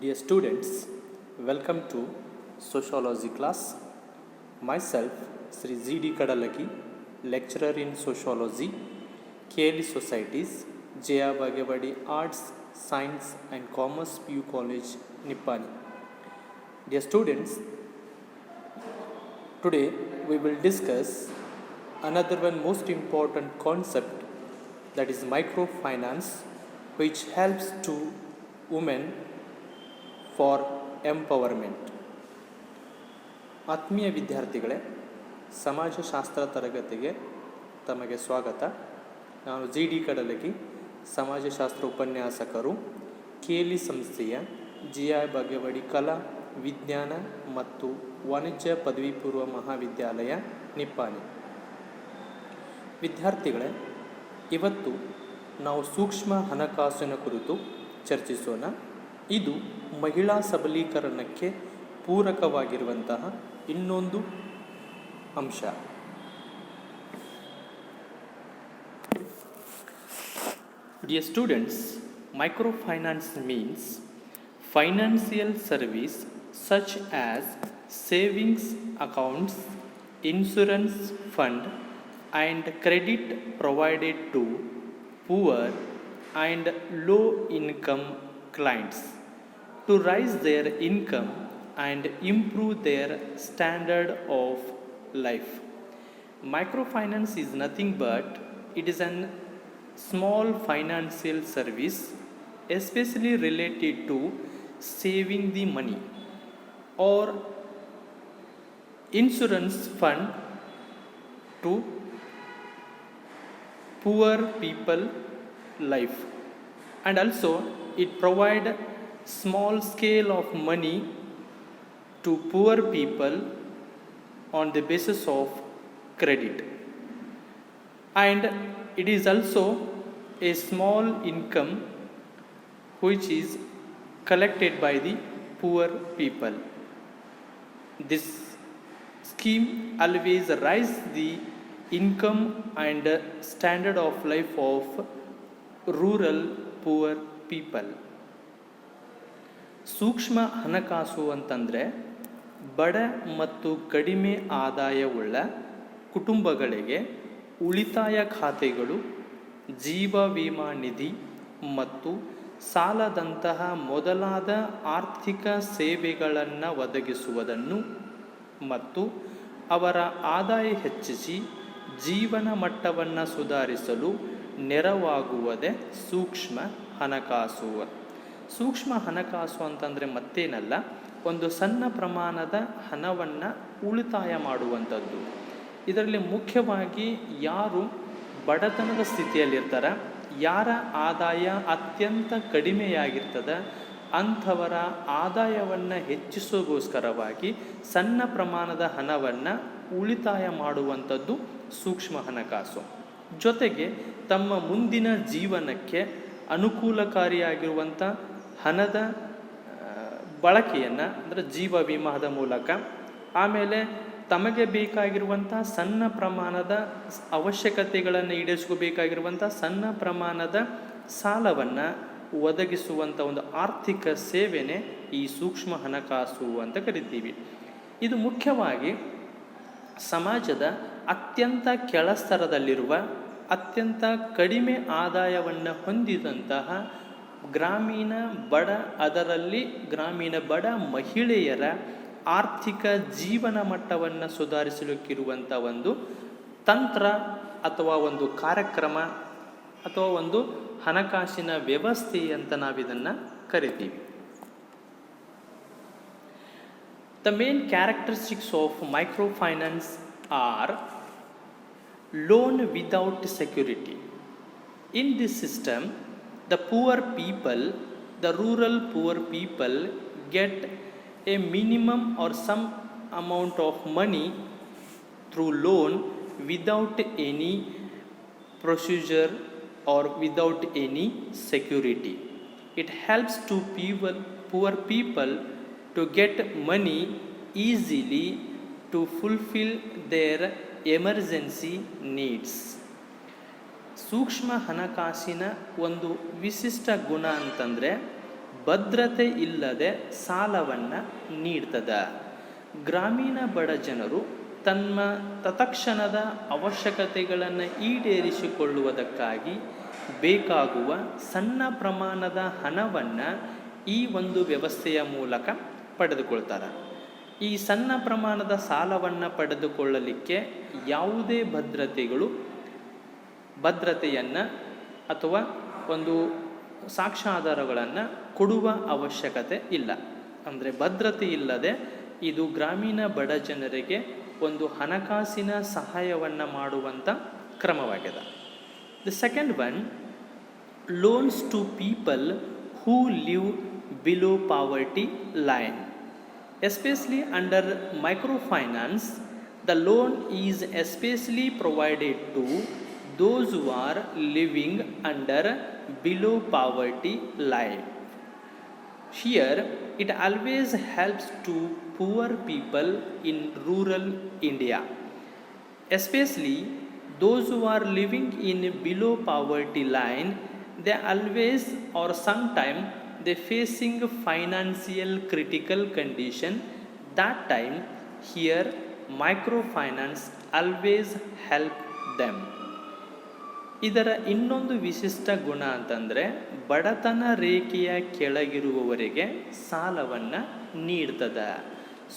Dear students, welcome to Sociology class. Myself, Sri Z.D. Kadalaki, lecturer in Sociology, KLE Societies, Jaya Bhagavadi Arts, Science and Commerce PU College, Nippani. Dear students, today we will discuss another one most important concept, that is microfinance, which helps to women for empowerment. ಆತ್ಮೀಯ ವಿದ್ಯಾರ್ಥಿಗಳೇ, ಸಮಾಜಶಾಸ್ತ್ರ ತರಗತಿಗೆ ತಮಗೆ ಸ್ವಾಗತ. ನಾನು G D ಕಡಲಗಿ, ಸಮಾಜಶಾಸ್ತ್ರ ಉಪನ್ಯಾಸಕರು, KLE ಸಂಸ್ಥೆಯ JI ಭಾಗ್ಯವಡಿ ಕಲಾ ವಿಜ್ಞಾನ ಮತ್ತು ವಾಣಿಜ್ಯ ಪದವಿ ಪೂರ್ವ ಮಹಾವಿದ್ಯಾಲಯ ನಿಪ್ಪಾಣಿ. ವಿದ್ಯಾರ್ಥಿಗಳೇ, ಇವತ್ತು ನಾವು ಸೂಕ್ಷ್ಮ ಹಣಕಾಸಿನ ಕುರಿತು ಚರ್ಚಿಸೋಣ. ಇದು ಮಹಿಳಾ ಸಬಲೀಕರಣಕ್ಕೆ ಪೂರಕವಾಗಿರುವಂತಹ ಇನ್ನೊಂದು ಅಂಶ. Dear students, microfinance means financial service such as savings accounts, insurance fund and credit provided to poor and low income clients to raise their income and improve their standard of life. Microfinance is nothing but it is a small financial service especially related to saving the money or insurance fund to poor people life, and also it provide small scale of money to poor people on the basis of credit, and it is also a small income which is collected by the poor people. This scheme always rise the income and standard of life of rural poor people. ಸೂಕ್ಷ್ಮ ಹಣಕಾಸು ಅಂತಂದರೆ ಬಡ ಮತ್ತು ಕಡಿಮೆ ಆದಾಯವುಳ್ಳ ಕುಟುಂಬಗಳಿಗೆ ಉಳಿತಾಯ ಖಾತೆಗಳು, ಜೀವ ವಿಮಾ ನಿಧಿ ಮತ್ತು ಸಾಲದಂತಹ ಮೊದಲಾದ ಆರ್ಥಿಕ ಸೇವೆಗಳನ್ನು ಒದಗಿಸುವುದನ್ನು ಮತ್ತು ಅವರ ಆದಾಯ ಹೆಚ್ಚಿಸಿ ಜೀವನ ಮಟ್ಟವನ್ನು ಸುಧಾರಿಸಲು ನೆರವಾಗುವುದೇ ಸೂಕ್ಷ್ಮ ಹಣಕಾಸು. ಸೂಕ್ಷ್ಮ ಹಣಕಾಸು ಅಂತಂದರೆ ಮತ್ತೇನಲ್ಲ, ಒಂದು ಸಣ್ಣ ಪ್ರಮಾಣದ ಹಣವನ್ನು ಉಳಿತಾಯ ಮಾಡುವಂಥದ್ದು. ಇದರಲ್ಲಿ ಮುಖ್ಯವಾಗಿ ಯಾರು ಬಡತನದ ಸ್ಥಿತಿಯಲ್ಲಿರ್ತಾರೆ, ಯಾರ ಆದಾಯ ಅತ್ಯಂತ ಕಡಿಮೆಯಾಗಿರ್ತದೆ, ಅಂಥವರ ಆದಾಯವನ್ನು ಹೆಚ್ಚಿಸೋಗೋಸ್ಕರವಾಗಿ ಸಣ್ಣ ಪ್ರಮಾಣದ ಹಣವನ್ನು ಉಳಿತಾಯ ಮಾಡುವಂಥದ್ದು ಸೂಕ್ಷ್ಮ ಹಣಕಾಸು. ಜೊತೆಗೆ ತಮ್ಮ ಮುಂದಿನ ಜೀವನಕ್ಕೆ ಅನುಕೂಲಕಾರಿಯಾಗಿರುವಂಥ ಹಣದ ಬಳಕೆಯನ್ನು, ಅಂದರೆ ಜೀವ ವಿಮಾದ ಮೂಲಕ, ಆಮೇಲೆ ತಮಗೆ ಬೇಕಾಗಿರುವಂಥ ಸಣ್ಣ ಪ್ರಮಾಣದ ಅವಶ್ಯಕತೆಗಳನ್ನು ಈಡೇರಿಸ್ಕೋಬೇಕಾಗಿರುವಂಥ ಸಣ್ಣ ಪ್ರಮಾಣದ ಸಾಲವನ್ನು ಒದಗಿಸುವಂಥ ಒಂದು ಆರ್ಥಿಕ ಸೇವೆನೇ ಈ ಸೂಕ್ಷ್ಮ ಹಣಕಾಸು ಅಂತ ಕರಿತೀವಿ. ಇದು ಮುಖ್ಯವಾಗಿ ಸಮಾಜದ ಅತ್ಯಂತ ಕೆಳಸ್ತರದಲ್ಲಿರುವ, ಅತ್ಯಂತ ಕಡಿಮೆ ಆದಾಯವನ್ನು ಹೊಂದಿದಂತಹ ಗ್ರಾಮೀಣ ಬಡ, ಅದರಲ್ಲಿ ಗ್ರಾಮೀಣ ಬಡ ಮಹಿಳೆಯರ ಆರ್ಥಿಕ ಜೀವನ ಮಟ್ಟವನ್ನು ಸುಧಾರಿಸಲಿಕ್ಕಿರುವಂಥ ಒಂದು ತಂತ್ರ ಅಥವಾ ಒಂದು ಕಾರ್ಯಕ್ರಮ ಅಥವಾ ಒಂದು ಹಣಕಾಸಿನ ವ್ಯವಸ್ಥೆ ಅಂತ ನಾವಿದನ್ನು ಕರಿತೀವಿ. The main characteristics of microfinance are loan without security. In this system, the poor people, the rural poor people get a minimum or some amount of money through loan without any procedure or without any security. It helps to poor people to get money easily to fulfill their emergency needs. ಸೂಕ್ಷ್ಮ ಹಣಕಾಸಿನ ಒಂದು ವಿಶಿಷ್ಟ ಗುಣ ಅಂತಂದರೆ ಭದ್ರತೆ ಇಲ್ಲದೆ ಸಾಲವನ್ನು ನೀಡ್ತದೆ. ಗ್ರಾಮೀಣ ಬಡ ಜನರು ತಮ್ಮ ತತ್ಕ್ಷಣದ ಅವಶ್ಯಕತೆಗಳನ್ನು ಈಡೇರಿಸಿಕೊಳ್ಳುವುದಕ್ಕಾಗಿ ಬೇಕಾಗುವ ಸಣ್ಣ ಪ್ರಮಾಣದ ಹಣವನ್ನು ಈ ಒಂದು ವ್ಯವಸ್ಥೆಯ ಮೂಲಕ ಪಡೆದುಕೊಳ್ತಾರೆ. ಈ ಸಣ್ಣ ಪ್ರಮಾಣದ ಸಾಲವನ್ನು ಪಡೆದುಕೊಳ್ಳಲಿಕ್ಕೆ ಯಾವುದೇ ಭದ್ರತೆಯನ್ನು ಅಥವಾ ಒಂದು ಸಾಕ್ಷ್ಯಾಧಾರಗಳನ್ನು ಕೊಡುವ ಅವಶ್ಯಕತೆ ಇಲ್ಲ. ಅಂದರೆ ಭದ್ರತೆ ಇಲ್ಲದೆ ಇದು ಗ್ರಾಮೀಣ ಬಡ ಜನರಿಗೆ ಒಂದು ಹಣಕಾಸಿನ ಸಹಾಯವನ್ನು ಮಾಡುವಂಥ ಕ್ರಮವಾಗಿದೆ. The second one, loans to people who live below poverty line. Especially under microfinance, the loan is especially provided to those who are living under below poverty line. Here, it always helps to poor people in rural India, especially those who are living in below poverty line. They always or sometime they facing financial critical condition. That time here microfinance always help them. ಇದರ ಇನ್ನೊಂದು ವಿಶಿಷ್ಟ ಗುಣ ಅಂತಂದರೆ ಬಡತನ ರೇಖೆಯ ಕೆಳಗಿರುವವರಿಗೆ ಸಾಲವನ್ನು ನೀಡ್ತದೆ.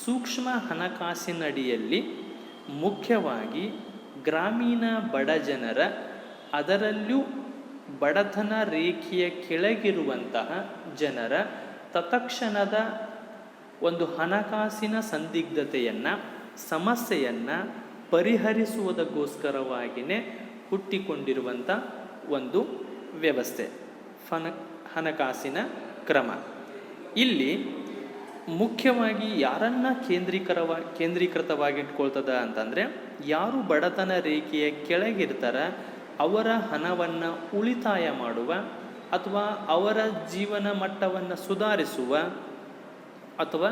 ಸೂಕ್ಷ್ಮ ಹಣಕಾಸಿನಡಿಯಲ್ಲಿ ಮುಖ್ಯವಾಗಿ ಗ್ರಾಮೀಣ ಬಡ ಜನರ, ಅದರಲ್ಲೂ ಬಡತನ ರೇಖೆಯ ಕೆಳಗಿರುವಂತಹ ಜನರ ತತ್ಕ್ಷಣದ ಒಂದು ಹಣಕಾಸಿನ ಸಂದಿಗ್ಧತೆಯನ್ನು, ಸಮಸ್ಯೆಯನ್ನು ಪರಿಹರಿಸುವುದಕ್ಕೋಸ್ಕರವಾಗಿಯೇ ಹುಟ್ಟಿಕೊಂಡಿರುವಂಥ ಒಂದು ವ್ಯವಸ್ಥೆ ಹಣಕಾಸಿನ ಕ್ರಮ. ಇಲ್ಲಿ ಮುಖ್ಯವಾಗಿ ಯಾರನ್ನು ಕೇಂದ್ರೀಕೃತವಾಗಿಟ್ಕೊಳ್ತದ ಅಂತಂದರೆ, ಯಾರು ಬಡತನ ರೇಖೆಯ ಕೆಳಗಿರ್ತಾರೆ ಅವರ ಹಣವನ್ನು ಉಳಿತಾಯ ಮಾಡುವ ಅಥವಾ ಅವರ ಜೀವನ ಮಟ್ಟವನ್ನು ಸುಧಾರಿಸುವ ಅಥವಾ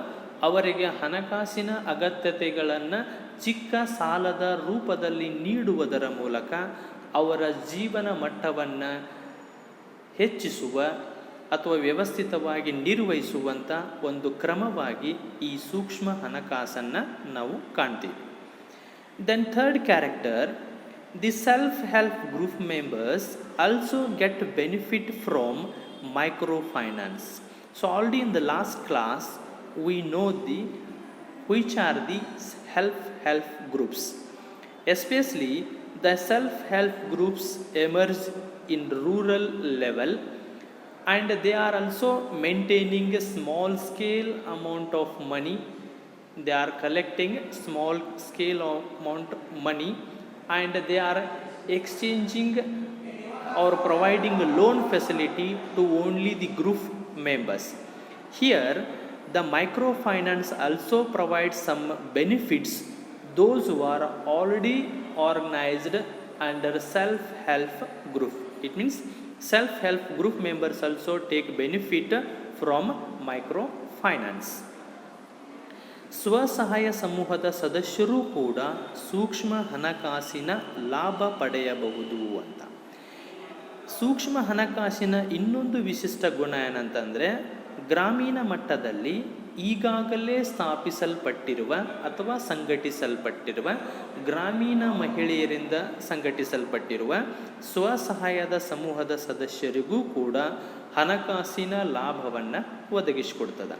ಅವರಿಗೆ ಹಣಕಾಸಿನ ಅಗತ್ಯತೆಗಳನ್ನು ಚಿಕ್ಕ ಸಾಲದ ರೂಪದಲ್ಲಿ ನೀಡುವುದರ ಮೂಲಕ ಅವರ ಜೀವನ ಮಟ್ಟವನ್ನು ಹೆಚ್ಚಿಸುವ ಅಥವಾ ವ್ಯವಸ್ಥಿತವಾಗಿ ನಿರ್ವಹಿಸುವಂಥ ಒಂದು ಕ್ರಮವಾಗಿ ಈ ಸೂಕ್ಷ್ಮ ಹಣಕಾಸನ್ನು ನಾವು ಕಾಣ್ತೀವಿ. Then third character, the self-help group members also get benefit from microfinance. So already in the last class we know which are the self-help groups. Especially the self-help groups emerge in rural level, and they are also maintaining a small scale amount of money. They are collecting small scale amount of money, and they are exchanging or providing a loan facility to only the group members. Here the microfinance also provides some benefits those who are already organized under self-help group. It means self-help group members also take benefit from microfinance. ಸ್ವಸಹಾಯ ಸಮೂಹದ ಸದಸ್ಯರೂ ಕೂಡ ಸೂಕ್ಷ್ಮ ಹಣಕಾಸಿನ ಲಾಭ ಪಡೆಯಬಹುದು ಅಂತ. ಸೂಕ್ಷ್ಮ ಹಣಕಾಸಿನ ಇನ್ನೊಂದು ವಿಶಿಷ್ಟ ಗುಣ ಏನಂತಂದರೆ, ಗ್ರಾಮೀಣ ಮಟ್ಟದಲ್ಲಿ ಈಗಾಗಲೇ ಸ್ಥಾಪಿಸಲ್ಪಟ್ಟಿರುವ ಅಥವಾ ಸಂಘಟಿಸಲ್ಪಟ್ಟಿರುವ ಗ್ರಾಮೀಣ ಮಹಿಳೆಯರಿಂದ ಸಂಘಟಿಸಲ್ಪಟ್ಟಿರುವ ಸ್ವಸಹಾಯದ ಸಮೂಹದ ಸದಸ್ಯರಿಗೂ ಕೂಡ ಹಣಕಾಸಿನ ಲಾಭವನ್ನು ಒದಗಿಸಿಕೊಡ್ತದೆ.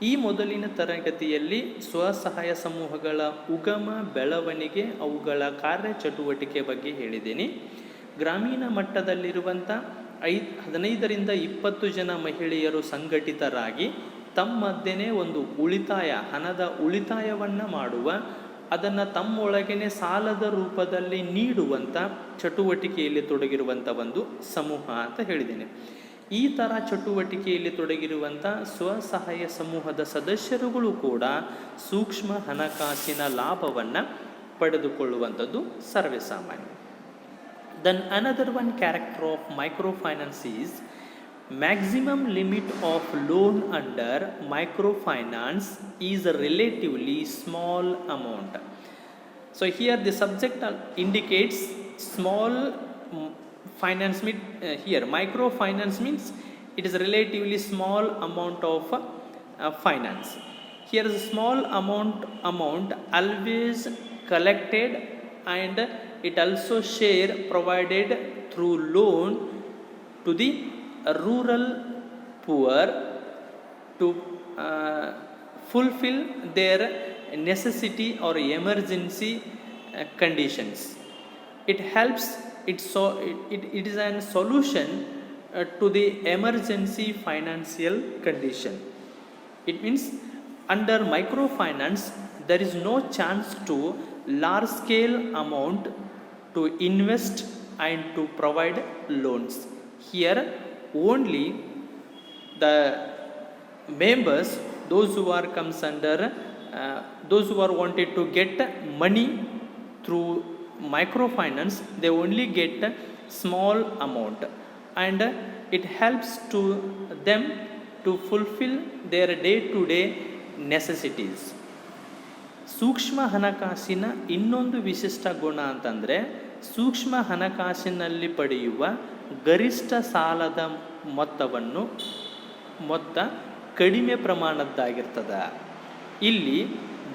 ಈ ಮೊದಲಿನ ತರಗತಿಯಲ್ಲಿ ಸ್ವಸಹಾಯ ಸಮೂಹಗಳ ಉಗಮ, ಬೆಳವಣಿಗೆ, ಅವುಗಳ ಕಾರ್ಯಚಟುವಟಿಕೆ ಬಗ್ಗೆ ಹೇಳಿದ್ದೀನಿ. ಗ್ರಾಮೀಣ ಮಟ್ಟದಲ್ಲಿರುವಂಥ 15ರಿಂದ 20 ಜನ ಮಹಿಳೆಯರು ಸಂಘಟಿತರಾಗಿ ತಮ್ಮದ್ದೇನೆ ಒಂದು ಹಣದ ಉಳಿತಾಯವನ್ನು ಮಾಡುವ, ಅದನ್ನು ತಮ್ಮೊಳಗೇನೆ ಸಾಲದ ರೂಪದಲ್ಲಿ ನೀಡುವಂಥ ಚಟುವಟಿಕೆಯಲ್ಲಿ ತೊಡಗಿರುವಂಥ ಒಂದು ಸಮೂಹ ಅಂತ ಹೇಳಿದ್ದೇನೆ. ಈ ಥರ ಚಟುವಟಿಕೆಯಲ್ಲಿ ತೊಡಗಿರುವಂಥ ಸ್ವಸಹಾಯ ಸಮೂಹದ ಸದಸ್ಯರುಗಳು ಕೂಡ ಸೂಕ್ಷ್ಮ ಹಣಕಾಸಿನ ಲಾಭವನ್ನು ಪಡೆದುಕೊಳ್ಳುವಂಥದ್ದು ಸರ್ವೇ ಸಾಮಾನ್ಯ. Then another one character of microfinance is maximum limit of loan under microfinance is a relatively small amount. So here the subject indicates small finance. Here microfinance means it is relatively small amount of finance. Here is a small amount always collected, and it also share provided through loan to the rural poor to fulfill their necessity or emergency conditions. It helps, it is a solution to the emergency financial condition. It means under microfinance there is no chance to large scale amount to invest and to provide loans. Here only the members, those who are comes under those who are wanted to get money through microfinance, they only get a small amount, and it helps to them to fulfill their day to day necessities. ಸೂಕ್ಷ್ಮ ಹಣಕಾಸಿನ ಇನ್ನೊಂದು ವಿಶಿಷ್ಟ ಗುಣ ಅಂತಂದರೆ, ಸೂಕ್ಷ್ಮ ಹಣಕಾಸಿನಲ್ಲಿ ಪಡೆಯುವ ಗರಿಷ್ಠ ಸಾಲದ ಮೊತ್ತ ಕಡಿಮೆ ಪ್ರಮಾಣದ್ದಾಗಿರ್ತದೆ. ಇಲ್ಲಿ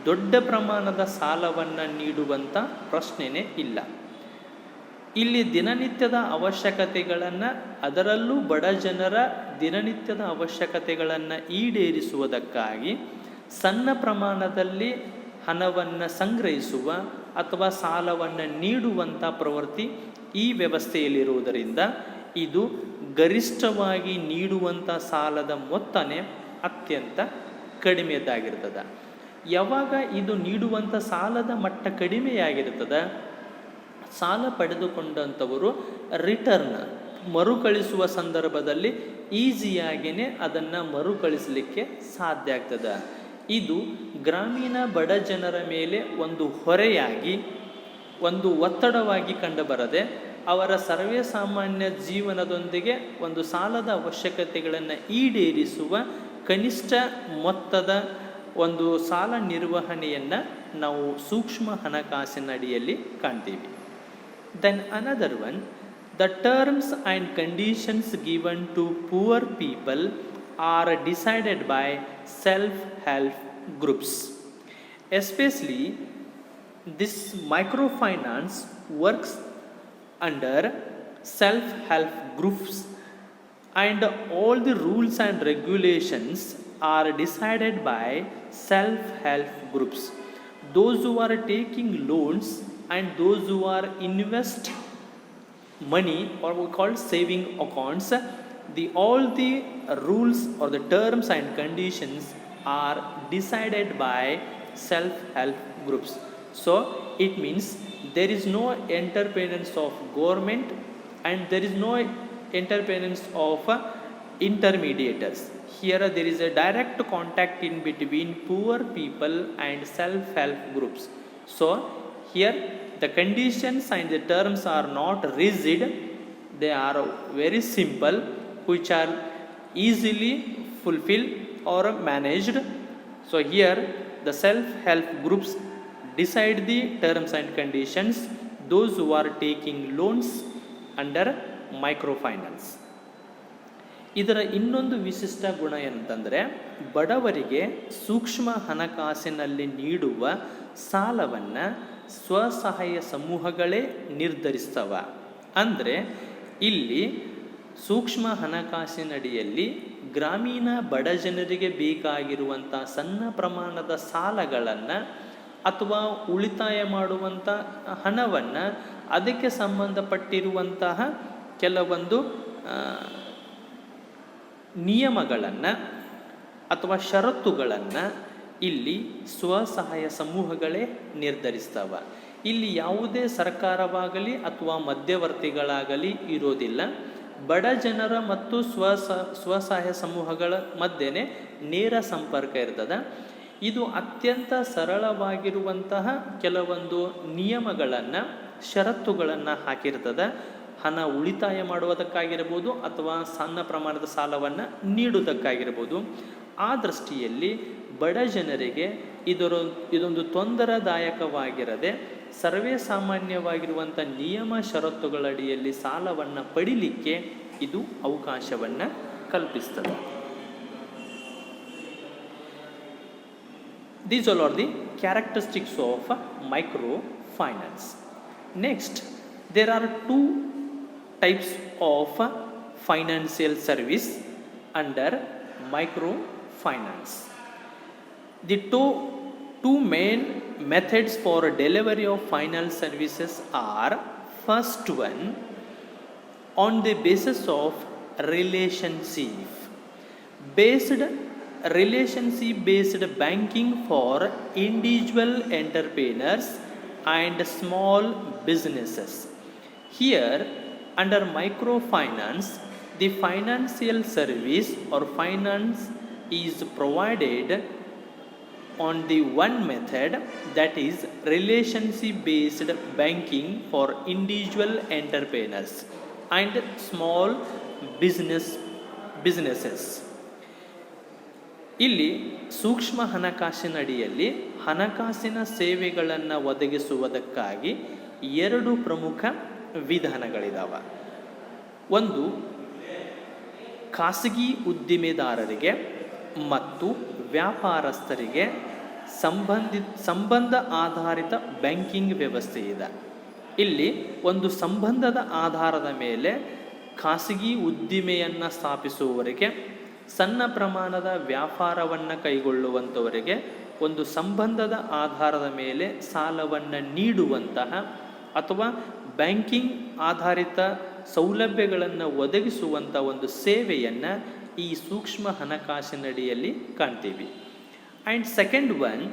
ದೊಡ್ಡ ಪ್ರಮಾಣದ ಸಾಲವನ್ನು ನೀಡುವಂಥ ಪ್ರಶ್ನೆನೇ ಇಲ್ಲ. ಇಲ್ಲಿ ದಿನನಿತ್ಯದ ಅವಶ್ಯಕತೆಗಳನ್ನು, ಅದರಲ್ಲೂ ಬಡ ಜನರ ದಿನನಿತ್ಯದ ಅವಶ್ಯಕತೆಗಳನ್ನು ಈಡೇರಿಸುವುದಕ್ಕಾಗಿ ಸಣ್ಣ ಪ್ರಮಾಣದಲ್ಲಿ ಹಣವನ್ನು ಸಂಗ್ರಹಿಸುವ ಅಥವಾ ಸಾಲವನ್ನು ನೀಡುವಂಥ ಪ್ರವೃತ್ತಿ ಈ ವ್ಯವಸ್ಥೆಯಲ್ಲಿರುವುದರಿಂದ ಇದು ಗರಿಷ್ಠವಾಗಿ ನೀಡುವಂಥ ಸಾಲದ ಮೊತ್ತನೇ ಅತ್ಯಂತ ಕಡಿಮೆಯದ್ದಾಗಿರ್ತದೆ. ಯಾವಾಗ ಇದು ನೀಡುವಂಥ ಸಾಲದ ಮಟ್ಟ ಕಡಿಮೆಯಾಗಿರ್ತದೆ, ಸಾಲ ಪಡೆದುಕೊಂಡಂಥವರು ರಿಟರ್ನ್ ಮರುಕಳಿಸುವ ಸಂದರ್ಭದಲ್ಲಿ ಈಸಿಯಾಗಿಯೇ ಅದನ್ನು ಮರುಕಳಿಸಲಿಕ್ಕೆ ಸಾಧ್ಯ ಆಗ್ತದೆ. ಇದು ಗ್ರಾಮೀಣ ಬಡ ಜನರ ಮೇಲೆ ಒಂದು ಹೊರೆಯಾಗಿ, ಒಂದು ಒತ್ತಡವಾಗಿ ಕಂಡುಬರದೆ ಅವರ ಸರ್ವೇ ಸಾಮಾನ್ಯ ಜೀವನದೊಂದಿಗೆ ಒಂದು ಸಾಲದ ಅವಶ್ಯಕತೆಗಳನ್ನು ಈಡೇರಿಸುವ ಕನಿಷ್ಠ ಮೊತ್ತದ ಒಂದು ಸಾಲ ನಿರ್ವಹಣೆಯನ್ನು ನಾವು ಸೂಕ್ಷ್ಮ ಹಣಕಾಸಿನ ಅಡಿಯಲ್ಲಿ ಕಾಣ್ತೀವಿ. Then another one, the terms and conditions given to poor people are decided by self-help groups. Especially this microfinance works under self-help groups, and all the rules and regulations are decided by self-help groups. Those who are taking loans and those who are invest money, or we call saving accounts, all the rules or the terms and conditions are decided by self-help groups. So it means there is no interference of government, and there is no interference of intermediaries. Here there is a direct contact in between poor people and self-help groups. So here the conditions and the terms are not rigid, they are very simple, which are easily fulfilled or managed. So here the self-help groups decide the terms and conditions, those who are taking loans under microfinance. ಇದರ ಇನ್ನೊಂದು ವಿಶಿಷ್ಟ ಗುಣ ಏನಂತಂದರೆ, ಬಡವರಿಗೆ ಸೂಕ್ಷ್ಮ ಹಣಕಾಸಿನಲ್ಲಿ ನೀಡುವ ಸಾಲವನ್ನು ಸ್ವಸಹಾಯ ಸಮೂಹಗಳೇ ನಿರ್ಧರಿಸ್ತವ. ಅಂದರೆ ಇಲ್ಲಿ ಸೂಕ್ಷ್ಮ ಹಣಕಾಸಿನಡಿಯಲ್ಲಿ ಗ್ರಾಮೀಣ ಬಡ ಜನರಿಗೆ ಬೇಕಾಗಿರುವಂಥ ಸಣ್ಣ ಪ್ರಮಾಣದ ಸಾಲಗಳನ್ನು ಅಥವಾ ಉಳಿತಾಯ ಮಾಡುವಂಥ ಹಣವನ್ನು, ಅದಕ್ಕೆ ಸಂಬಂಧಪಟ್ಟಿರುವಂತಹ ಕೆಲವೊಂದು ನಿಯಮಗಳನ್ನು ಅಥವಾ ಷರತ್ತುಗಳನ್ನು ಇಲ್ಲಿ ಸ್ವಸಹಾಯ ಸಮೂಹಗಳೇ ನಿರ್ಧರಿಸ್ತವೆ. ಇಲ್ಲಿ ಯಾವುದೇ ಸರ್ಕಾರವಾಗಲಿ ಅಥವಾ ಮಧ್ಯವರ್ತಿಗಳಾಗಲಿ ಇರೋದಿಲ್ಲ. ಬಡ ಜನರ ಮತ್ತು ಸ್ವಸಹಾಯ ಸಮೂಹಗಳ ಮಧ್ಯೆ ನೇರ ಸಂಪರ್ಕ ಇರ್ತದೆ. ಇದು ಅತ್ಯಂತ ಸರಳವಾಗಿರುವಂತಹ ಕೆಲವೊಂದು ನಿಯಮಗಳನ್ನು, ಷರತ್ತುಗಳನ್ನು ಹಾಕಿರ್ತದೆ. ಹಣ ಉಳಿತಾಯ ಮಾಡುವುದಕ್ಕಾಗಿರ್ಬೋದು ಅಥವಾ ಸಣ್ಣ ಪ್ರಮಾಣದ ಸಾಲವನ್ನು ನೀಡುವುದಕ್ಕಾಗಿರ್ಬೋದು. ಆ ದೃಷ್ಟಿಯಲ್ಲಿ ಬಡ ಜನರಿಗೆ ಇದೊಂದು ತೊಂದರೆದಾಯಕವಾಗಿರದೆ ಸರ್ವೇ ಸಾಮಾನ್ಯವಾಗಿರುವಂಥ ನಿಯಮ ಷರತ್ತುಗಳಡಿಯಲ್ಲಿ ಸಾಲವನ್ನು ಪಡಿಲಿಕ್ಕೆ ಇದು ಅವಕಾಶವನ್ನು ಕಲ್ಪಿಸ್ತದೆ. These all are the characteristics of microfinance. Next, there are two types of financial service under microfinance. The two main methods for delivery of finance services are: first one, on the basis of relationship based banking for individual entrepreneurs and small businesses. Here, under microfinance, the financial service or finance is provided on the one method, that is relationship based banking for individual entrepreneurs and small businesses. ಇಲ್ಲಿ ಸೂಕ್ಷ್ಮ ಹಣಕಾಸಿನಡಿಯಲ್ಲಿ ಹಣಕಾಸಿನ ಸೇವೆಗಳನ್ನು ಒದಗಿಸುವುದಕ್ಕಾಗಿ ಎರಡು ಪ್ರಮುಖ ವಿಧಾನಗಳಿದಾವೆ. ಒಂದು, ಖಾಸಗಿ ಉದ್ದಿಮೆದಾರರಿಗೆ ಮತ್ತು ವ್ಯಾಪಾರಸ್ಥರಿಗೆ ಸಂಬಂಧ ಆಧಾರಿತ ಬ್ಯಾಂಕಿಂಗ್ ವ್ಯವಸ್ಥೆ ಇದೆ. ಇಲ್ಲಿ ಒಂದು ಸಂಬಂಧದ ಆಧಾರದ ಮೇಲೆ ಖಾಸಗಿ ಉದ್ದಿಮೆಯನ್ನು ಸ್ಥಾಪಿಸುವವರಿಗೆ, ಸಣ್ಣ ಪ್ರಮಾಣದ ವ್ಯಾಪಾರವನ್ನು ಕೈಗೊಳ್ಳುವಂಥವರಿಗೆ ಒಂದು ಸಂಬಂಧದ ಆಧಾರದ ಮೇಲೆ ಸಾಲವನ್ನು ನೀಡುವಂತಹ ಅಥವಾ ಬ್ಯಾಂಕಿಂಗ್ ಆಧಾರಿತ ಸೌಲಭ್ಯಗಳನ್ನು ಒದಗಿಸುವಂಥ ಒಂದು ಸೇವೆಯನ್ನು ಈ ಸೂಕ್ಷ್ಮ ಹಣಕಾಸಿನಡಿಯಲ್ಲಿ ಕಾಣ್ತೀವಿ. And second one,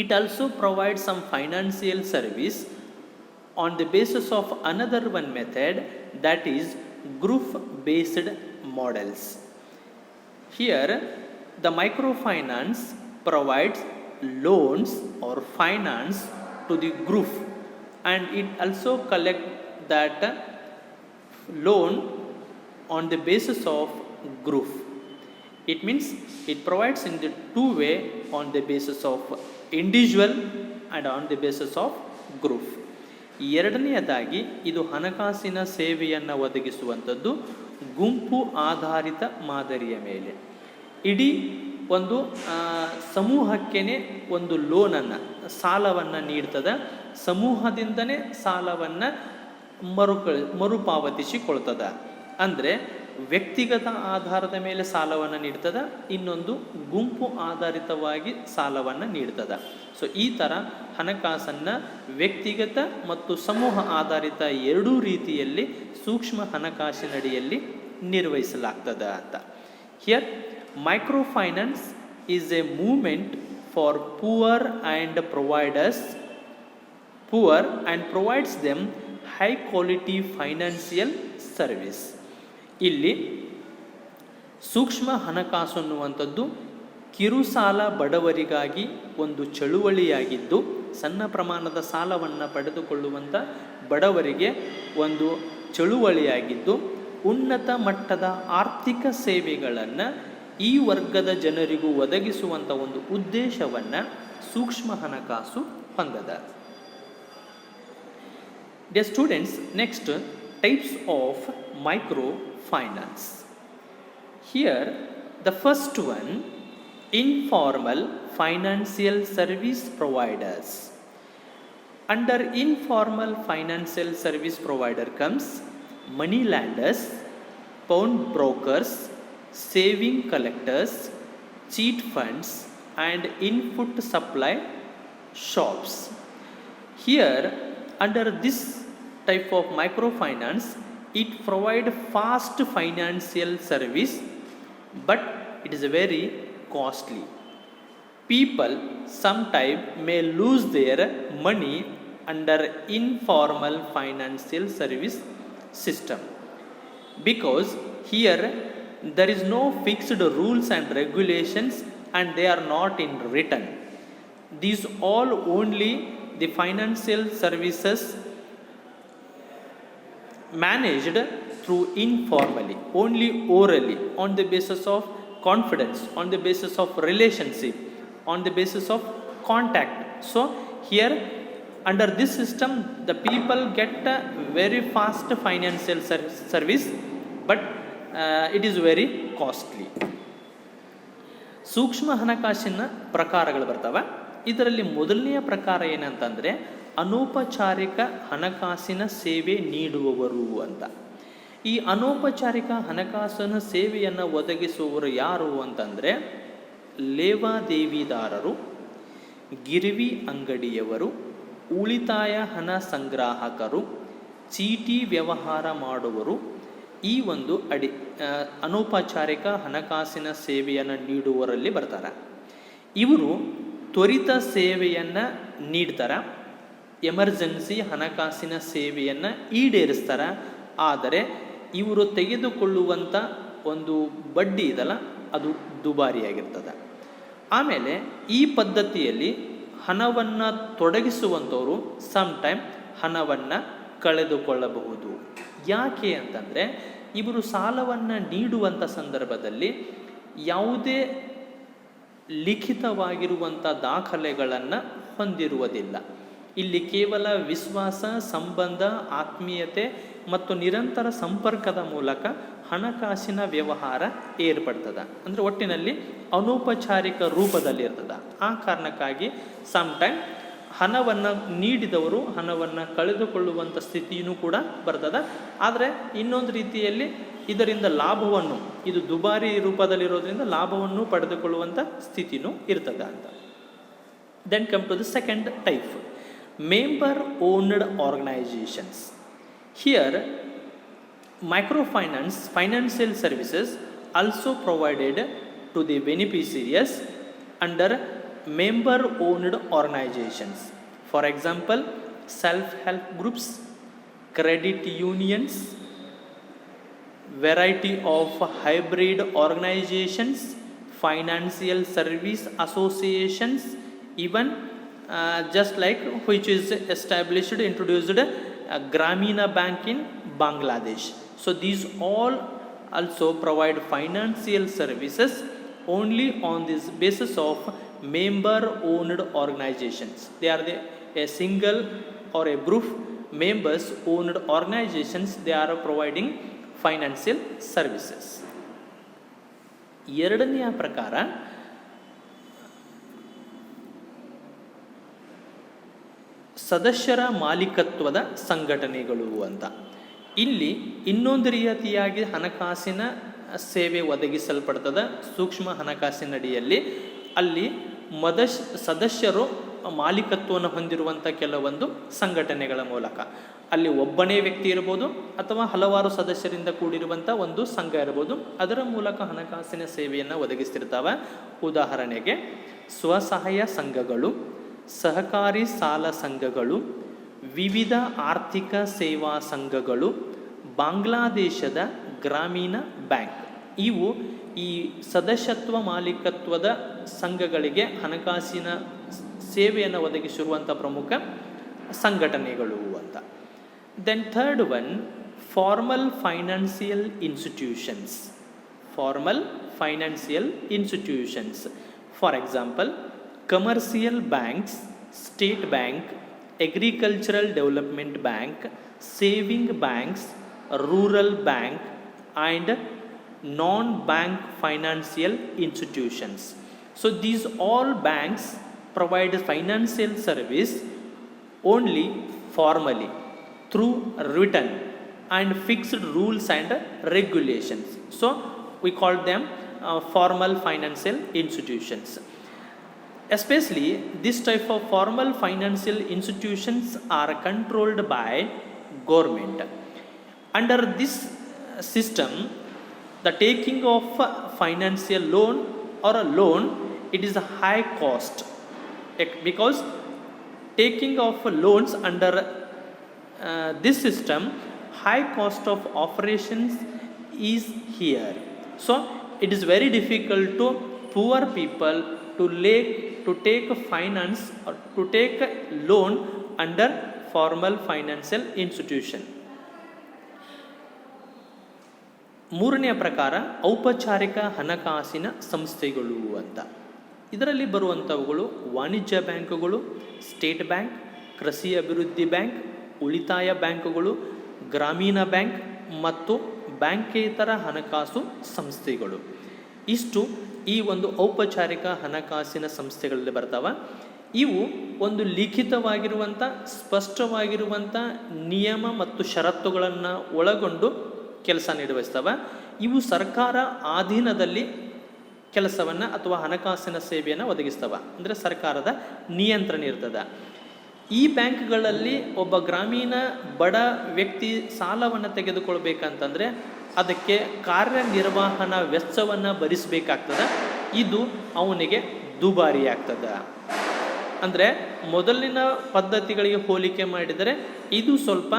it also provide some financial service on the basis of another one method, that is group based models. Here the microfinance provides loans or finance to the group, and it also collect that loan on the basis of group. It means it provides in the two way, on the basis of individual and on the basis of group. ಎರಡನೆಯದಾಗಿ ಇದು ಹಣಕಾಸಿನ ಸೇವೆಯನ್ನು ಒದಗಿಸುವಂಥದ್ದು ಗುಂಪು ಆಧಾರಿತ ಮಾದರಿಯ ಮೇಲೆ. ಇಡೀ ಒಂದು ಸಮೂಹಕ್ಕೇ ಒಂದು ಲೋನನ್ನು, ಸಾಲವನ್ನು ನೀಡ್ತದೆ. ಸಮೂಹದಿಂದನೇ ಸಾಲವನ್ನು ಮರುಪಾವತಿಸಿಕೊಳ್ತದೆ. ಅಂದರೆ ವ್ಯಕ್ತಿಗತ ಆಧಾರದ ಮೇಲೆ ಸಾಲವನ್ನು ನೀಡ್ತದೆ, ಇನ್ನೊಂದು ಗುಂಪು ಆಧಾರಿತವಾಗಿ ಸಾಲವನ್ನು ನೀಡ್ತದೆ. ಸೊ ಈ ಥರ ಹಣಕಾಸನ್ನು ವ್ಯಕ್ತಿಗತ ಮತ್ತು ಸಮೂಹ ಆಧಾರಿತ ಎರಡೂ ರೀತಿಯಲ್ಲಿ ಸೂಕ್ಷ್ಮ ಹಣಕಾಸಿನಡಿಯಲ್ಲಿ ನಿರ್ವಹಿಸಲಾಗ್ತದೆ ಅಂತ. Here microfinance is A movement for poor and provides them high quality financial service. ಇಲ್ಲಿ ಸೂಕ್ಷ್ಮ ಹಣಕಾಸು ಅನ್ನುವಂಥದ್ದು ಕಿರುಸಾಲ ಬಡವರಿಗಾಗಿ ಒಂದು ಚಳುವಳಿಯಾಗಿದ್ದು, ಸಣ್ಣ ಪ್ರಮಾಣದ ಸಾಲವನ್ನು ಪಡೆದುಕೊಳ್ಳುವಂಥ ಬಡವರಿಗೆ ಒಂದು ಚಳುವಳಿಯಾಗಿದ್ದು, ಉನ್ನತ ಮಟ್ಟದ ಆರ್ಥಿಕ ಸೇವೆಗಳನ್ನು ಈ ವರ್ಗದ ಜನರಿಗೂ ಒದಗಿಸುವಂಥ ಒಂದು ಉದ್ದೇಶವನ್ನು ಸೂಕ್ಷ್ಮ ಹಣಕಾಸು ಹೊಂದದ. Dear students, next, types of microfinance. Here the first one, informal financial service providers. Under informal financial service provider comes money lenders, pawn brokers, saving collectors, cheat funds and input supply shops. Here under this type of microfinance, it provide fast financial service, but it is very costly. People sometimes may lose their money under informal financial service system, because here there is no fixed rules and regulations, and they are not in written. These all only the financial services managed through informally, only orally, on the basis of confidence, on the basis of relationship, on the basis of contact. So here under this system the people get a very fast financial service, but it is very costly. ಸೂಕ್ಷ್ಮ ಹಣಕಾಸಿನ ಪ್ರಕಾರಗಳು ಬರ್ತವೆ. ಇದರಲ್ಲಿ ಮೊದಲನೆಯ ಪ್ರಕಾರ ಏನಂತಂದರೆ ಅನೌಪಚಾರಿಕ ಹಣಕಾಸಿನ ಸೇವೆ ನೀಡುವವರು ಅಂತ. ಈ ಅನೌಪಚಾರಿಕ ಹಣಕಾಸಿನ ಸೇವೆಯನ್ನು ಒದಗಿಸುವವರು ಯಾರು ಅಂತಂದರೆ ಲೇವಾದೇವಿದಾರರು, ಗಿರ್ವಿ ಅಂಗಡಿಯವರು, ಉಳಿತಾಯ ಹಣ ಸಂಗ್ರಾಹಕರು, ಚೀಟಿ ವ್ಯವಹಾರ ಮಾಡುವರು. ಈ ಒಂದು ಅನೌಪಚಾರಿಕ ಹಣಕಾಸಿನ ಸೇವೆಯನ್ನು ನೀಡುವವರಲ್ಲಿ ಬರ್ತಾರೆ. ಇವರು ತ್ವರಿತ ಸೇವೆಯನ್ನು ನೀಡ್ತಾರೆ, ಎಮರ್ಜೆನ್ಸಿ ಹಣಕಾಸಿನ ಸೇವೆಯನ್ನು ಈಡೇರಿಸ್ತಾರೆ. ಆದರೆ ಇವರು ತೆಗೆದುಕೊಳ್ಳುವಂಥ ಒಂದು ಬಡ್ಡಿ ಇದಲ್ಲ, ಅದು ದುಬಾರಿಯಾಗಿರ್ತದೆ. ಆಮೇಲೆ ಈ ಪದ್ಧತಿಯಲ್ಲಿ ಹಣವನ್ನು ತೊಡಗಿಸುವಂಥವರು ಸಮ್ಟೈಮ್ ಹಣವನ್ನು ಕಳೆದುಕೊಳ್ಳಬಹುದು. ಯಾಕೆ ಅಂತಂದರೆ ಇವರು ಸಾಲವನ್ನು ನೀಡುವಂಥ ಸಂದರ್ಭದಲ್ಲಿ ಯಾವುದೇ ಲಿಖಿತವಾಗಿರುವಂಥ ದಾಖಲೆಗಳನ್ನು ಹೊಂದಿರುವುದಿಲ್ಲ. ಇಲ್ಲಿ ಕೇವಲ ವಿಶ್ವಾಸ, ಸಂಬಂಧ, ಆತ್ಮೀಯತೆ ಮತ್ತು ನಿರಂತರ ಸಂಪರ್ಕದ ಮೂಲಕ ಹಣಕಾಸಿನ ವ್ಯವಹಾರ ಏರ್ಪಡ್ತದೆ. ಅಂದರೆ ಒಟ್ಟಿನಲ್ಲಿ ಅನೌಪಚಾರಿಕ ರೂಪದಲ್ಲಿ ಇರ್ತದೆ. ಆ ಕಾರಣಕ್ಕಾಗಿ ಸಮ್ಟೈಮ್ ಹಣವನ್ನು ನೀಡಿದವರು ಹಣವನ್ನು ಕಳೆದುಕೊಳ್ಳುವಂಥ ಸ್ಥಿತಿಯೂ ಕೂಡ ಬರ್ತದೆ. ಆದರೆ ಇನ್ನೊಂದು ರೀತಿಯಲ್ಲಿ ಇದರಿಂದ ಲಾಭವನ್ನು, ಇದು ದುಬಾರಿ ರೂಪದಲ್ಲಿರೋದ್ರಿಂದ ಲಾಭವನ್ನು ಪಡೆದುಕೊಳ್ಳುವಂಥ ಸ್ಥಿತಿಯೂ ಇರ್ತದೆ ಅಂತ. Then come to the second type, member owned organisations. Here microfinance financial services also provided to the beneficiaries under member owned organizations. For example, self help groups, credit unions, variety of hybrid organizations, financial service associations, even just like which is established, introduced Gramina Bank in Bangladesh. So these all also provide financial services only on this basis of member owned organizations. They are a single or a group members owned organizations. They are providing financial services. ಎರಡನೆಯ ಪ್ರಕಾರ ಸದಸ್ಯರ ಮಾಲೀಕತ್ವದ ಸಂಘಟನೆಗಳು ಅಂತ. ಇಲ್ಲಿ ಇನ್ನೊಂದು ರೀತಿಯಾಗಿ ಹಣಕಾಸಿನ ಸೇವೆ ಒದಗಿಸಲ್ಪಡ್ತದೆ ಸೂಕ್ಷ್ಮ ಹಣಕಾಸಿನ ಅಡಿಯಲ್ಲಿ. ಅಲ್ಲಿ ಸದಸ್ಯರು ಮಾಲೀಕತ್ವವನ್ನು ಹೊಂದಿರುವಂಥ ಕೆಲವೊಂದು ಸಂಘಟನೆಗಳ ಮೂಲಕ, ಅಲ್ಲಿ ಒಬ್ಬನೇ ವ್ಯಕ್ತಿ ಇರ್ಬೋದು ಅಥವಾ ಹಲವಾರು ಸದಸ್ಯರಿಂದ ಕೂಡಿರುವಂಥ ಒಂದು ಸಂಘ ಇರ್ಬೋದು, ಅದರ ಮೂಲಕ ಹಣಕಾಸಿನ ಸೇವೆಯನ್ನು ಒದಗಿಸ್ತಿರ್ತಾವೆ. ಉದಾಹರಣೆಗೆ ಸ್ವಸಹಾಯ ಸಂಘಗಳು, ಸಹಕಾರಿ ಸಾಲ ಸಂಘಗಳು, ವಿವಿಧ ಆರ್ಥಿಕ ಸೇವಾ ಸಂಘಗಳು, ಬಾಂಗ್ಲಾದೇಶದ ಗ್ರಾಮೀಣ ಬ್ಯಾಂಕ್. ಇವು ಈ ಸದಸ್ಯತ್ವ ಮಾಲೀಕತ್ವದ ಸಂಘಗಳಿಗೆ ಹಣಕಾಸಿನ ಸೇವೆಯನ್ನು ಒದಗಿಸಿರುವಂಥ ಪ್ರಮುಖ ಸಂಘಟನೆಗಳು ಅಂತ. Then third one, formal financial institutions. Formal financial institutions, for example commercial banks, state bank, agricultural development bank, saving banks, rural bank and non-bank financial institutions. So these all banks provide financial service only formally through written and fixed rules and regulations. So we call them formal financial institutions. Especially this type of formal financial institutions are controlled by government. Under this system, the taking of financial loan or a loan, it is a high cost, because taking of loans under this system, high cost of operations is here. So it is very difficult to poor people to take finance or to take a loan under formal financial institution. ಮೂರನೆಯ ಪ್ರಕಾರ ಔಪಚಾರಿಕ ಹಣಕಾಸಿನ ಸಂಸ್ಥೆಗಳು ಅಂತ. ಇದರಲ್ಲಿ ಬರುವಂಥವುಗಳು ವಾಣಿಜ್ಯ ಬ್ಯಾಂಕುಗಳು, state bank, ಕೃಷಿ ಅಭಿವೃದ್ಧಿ ಬ್ಯಾಂಕ್, ಉಳಿತಾಯ ಬ್ಯಾಂಕುಗಳು, ಗ್ರಾಮೀಣ ಬ್ಯಾಂಕ್ ಮತ್ತು ಬ್ಯಾಂಕೇತರ ಹಣಕಾಸು ಸಂಸ್ಥೆಗಳು. ಇಷ್ಟು ಈ ಒಂದು ಔಪಚಾರಿಕ ಹಣಕಾಸಿನ ಸಂಸ್ಥೆಗಳಲ್ಲಿ ಬರ್ತಾವ. ಇವು ಒಂದು ಲಿಖಿತವಾಗಿರುವಂಥ ಸ್ಪಷ್ಟವಾಗಿರುವಂಥ ನಿಯಮ ಮತ್ತು ಷರತ್ತುಗಳನ್ನು ಒಳಗೊಂಡು ಕೆಲಸ ನಿರ್ವಹಿಸ್ತವೆ. ಇವು ಸರ್ಕಾರ ಅಧೀನದಲ್ಲಿ ಕೆಲಸವನ್ನು ಅಥವಾ ಹಣಕಾಸಿನ ಸೇವೆಯನ್ನು ಒದಗಿಸ್ತವೆ. ಅಂದರೆ ಸರ್ಕಾರದ ನಿಯಂತ್ರಣ ಇರ್ತದೆ. ಈ ಬ್ಯಾಂಕ್ಗಳಲ್ಲಿ ಒಬ್ಬ ಗ್ರಾಮೀಣ ಬಡ ವ್ಯಕ್ತಿ ಸಾಲವನ್ನು ತೆಗೆದುಕೊಳ್ಬೇಕಂತಂದರೆ ಅದಕ್ಕೆ ಕಾರ್ಯನಿರ್ವಹಣಾ ವೆಚ್ಚವನ್ನು ಭರಿಸಬೇಕಾಗ್ತದೆ. ಇದು ಅವನಿಗೆ ದುಬಾರಿ ಆಗ್ತದೆ. ಅಂದರೆ ಮೊದಲಿನ ಪದ್ಧತಿಗಳಿಗೆ ಹೋಲಿಕೆ ಮಾಡಿದರೆ ಇದು ಸ್ವಲ್ಪ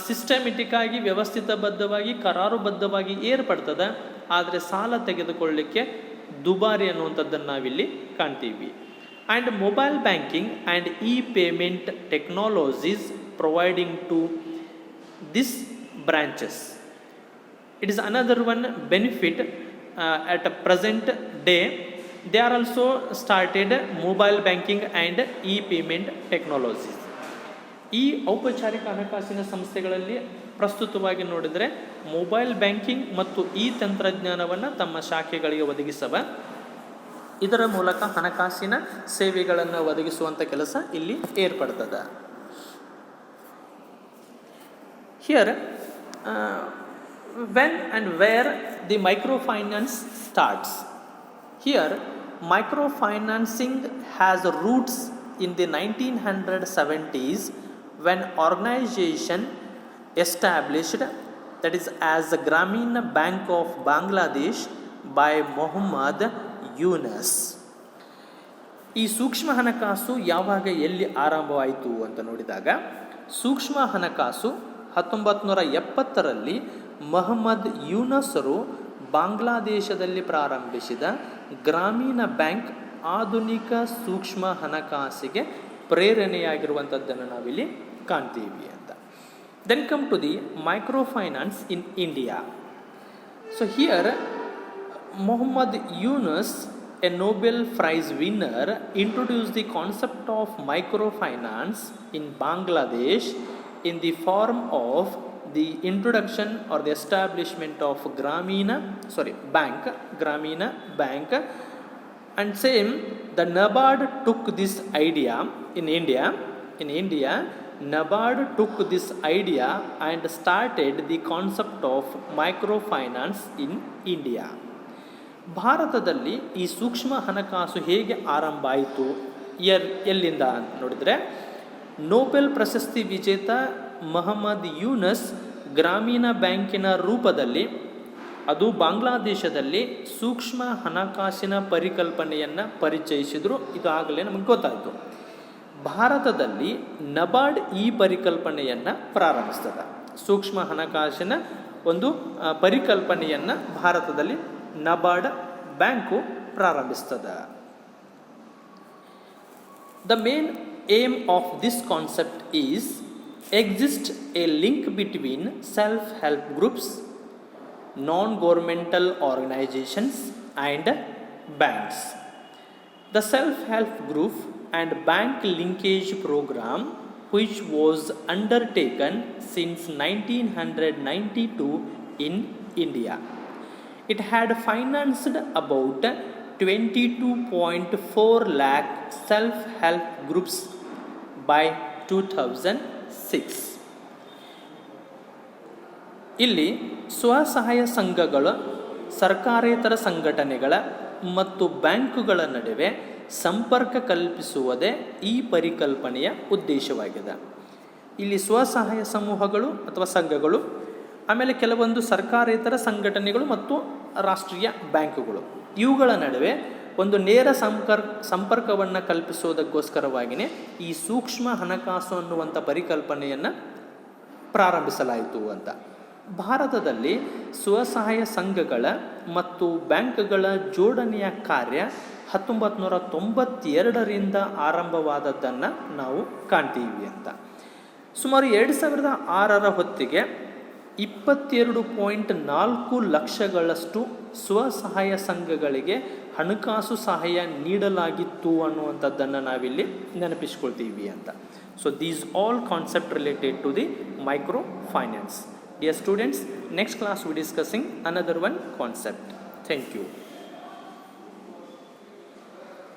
ಸಿಸ್ಟಮೆಟಿಕ್ ಆಗಿ ವ್ಯವಸ್ಥಿತಬದ್ಧವಾಗಿ ಕರಾರುಬದ್ಧವಾಗಿ ಏರ್ಪಡ್ತದೆ. ಆದರೆ ಸಾಲ ತೆಗೆದುಕೊಳ್ಳಲಿಕ್ಕೆ ದುಬಾರಿ ಅನ್ನುವಂಥದ್ದನ್ನು ನಾವಿಲ್ಲಿ ಕಾಣ್ತೀವಿ. And mobile banking and payment technologies providing to this branches. It is another one benefit at a present day. They are also started mobile banking and payment technologies. ಈ ಔಪಚಾರಿಕ ಹಣಕಾಸಿನ ಸಂಸ್ಥೆಗಳಲ್ಲಿ ಪ್ರಸ್ತುತವಾಗಿ ನೋಡಿದರೆ ಮೊಬೈಲ್ ಬ್ಯಾಂಕಿಂಗ್ ಮತ್ತು ಈ ತಂತ್ರಜ್ಞಾನವನ್ನು ತಮ್ಮ ಶಾಖೆಗಳಿಗೆ ಒದಗಿಸವ. ಇದರ ಮೂಲಕ ಹಣಕಾಸಿನ ಸೇವೆಗಳನ್ನು ಒದಗಿಸುವಂಥ ಕೆಲಸ ಇಲ್ಲಿ ಏರ್ಪಡ್ತದೆ. Here when and where the microfinance starts. Here microfinancing has roots in the 1970s when organization established, that is as the Grameen Bank of Bangladesh by Muhammad Yunus. ಈ ಸೂಕ್ಷ್ಮ ಹಣಕಾಸು ಯಾವಾಗ ಎಲ್ಲಿ ಆರಂಭವಾಯಿತು ಅಂತ ನೋಡಿದಾಗ ಸೂಕ್ಷ್ಮ ಹಣಕಾಸು 1970ರಲ್ಲಿ ಮೊಹಮ್ಮದ್ ಯೂನಸರು ಬಾಂಗ್ಲಾದೇಶದಲ್ಲಿ ಪ್ರಾರಂಭಿಸಿದ ಗ್ರಾಮೀಣ ಬ್ಯಾಂಕ್ ಆಧುನಿಕ ಸೂಕ್ಷ್ಮ ಹಣಕಾಸಿಗೆ ಪ್ರೇರಣೆಯಾಗಿರುವಂಥದ್ದನ್ನು ನಾವಿಲ್ಲಿ ಕಾಣ್ತೀವಿ ಅಂತ. Then come to the micro finance in India. So here Mohammad Yunus, a Nobel Prize winner, introduced the concept of microfinance in Bangladesh in the form of the introduction or the establishment of Gramina Bank, and same the NABARD took this idea in India. NABARD took this idea and started the concept of microfinance in India. ಭಾರತದಲ್ಲಿ ಈ ಸೂಕ್ಷ್ಮ ಹಣಕಾಸು ಹೇಗೆ ಆರಂಭ ಆಯಿತು, ಎಲ್ಲಿಂದ ಅಂತ ನೋಡಿದರೆ ನೋಬೆಲ್ ಪ್ರಶಸ್ತಿ ವಿಜೇತ ಮೊಹಮ್ಮದ್ ಯೂನಸ್ ಗ್ರಾಮೀಣ ಬ್ಯಾಂಕಿನ ರೂಪದಲ್ಲಿ ಅದು ಬಾಂಗ್ಲಾದೇಶದಲ್ಲಿ ಸೂಕ್ಷ್ಮ ಹಣಕಾಸಿನ ಪರಿಕಲ್ಪನೆಯನ್ನು ಪರಿಚಯಿಸಿದರು. ಇದು ಆಗಲೇ ನಮಗೆ ಗೊತ್ತಾಯಿತು. ಭಾರತದಲ್ಲಿ ನಬಾರ್ಡ್ ಈ ಪರಿಕಲ್ಪನೆಯನ್ನು ಪ್ರಾರಂಭಿಸ್ತದೆ. ಸೂಕ್ಷ್ಮ ಹಣಕಾಸಿನ ಒಂದು ಪರಿಕಲ್ಪನೆಯನ್ನು ಭಾರತದಲ್ಲಿ ನಬಾರ್ಡ್ ಬ್ಯಾಂಕು ಪ್ರಾರಂಭಿಸ್ತದೆ. The main aim of this concept is exist a link between self-help groups, non-governmental organizations and banks. The self-help group and bank linkage program, which was undertaken since 1992 in India. It had financed about 22.4 lakh self-help groups by 2006. ಇಲ್ಲಿ ಸ್ವಸಹಾಯ ಸಂಘಗಳ, ಸರ್ಕಾರೇತರ ಸಂಘಟನೆಗಳ ಮತ್ತು ಬ್ಯಾಂಕುಗಳ ನಡುವೆ ಸಂಪರ್ಕ ಕಲ್ಪಿಸುವುದೇ ಈ ಪರಿಕಲ್ಪನೆಯ ಉದ್ದೇಶವಾಗಿದೆ. ಇಲ್ಲಿ ಸ್ವಸಹಾಯ ಸಮೂಹಗಳು ಅಥವಾ ಸಂಘಗಳು, ಆಮೇಲೆ ಕೆಲವೊಂದು ಸರ್ಕಾರೇತರ ಸಂಘಟನೆಗಳು ಮತ್ತು ರಾಷ್ಟ್ರೀಯ ಬ್ಯಾಂಕುಗಳು, ಇವುಗಳ ನಡುವೆ ಒಂದು ನೇರ ಸಂಪರ್ಕವನ್ನು ಕಲ್ಪಿಸುವುದಕ್ಕೋಸ್ಕರವಾಗಿಯೇ ಈ ಸೂಕ್ಷ್ಮ ಹಣಕಾಸು ಅನ್ನುವಂಥ ಪರಿಕಲ್ಪನೆಯನ್ನು ಪ್ರಾರಂಭಿಸಲಾಯಿತು ಅಂತ. ಭಾರತದಲ್ಲಿ ಸ್ವಸಹಾಯ ಸಂಘಗಳ ಮತ್ತು ಬ್ಯಾಂಕ್ಗಳ ಜೋಡಣೆಯ ಕಾರ್ಯ 1992ರಿಂದ ಆರಂಭವಾದದ್ದನ್ನು ನಾವು ಕಾಣ್ತೀವಿ ಅಂತ. ಸುಮಾರು 2006ರ ಹೊತ್ತಿಗೆ 22.4 ಲಕ್ಷಗಳಷ್ಟು ಸ್ವಸಹಾಯ ಸಂಘಗಳಿಗೆ ಹಣಕಾಸು ಸಹಾಯ ನೀಡಲಾಗಿತ್ತು ಅನ್ನುವಂಥದ್ದನ್ನು ನಾವಿಲ್ಲಿ ನೆನಪಿಸ್ಕೊಳ್ತೀವಿ ಅಂತ. So these all concept related to the micro finance. Yes students, next class we discussing another one concept. Thank you.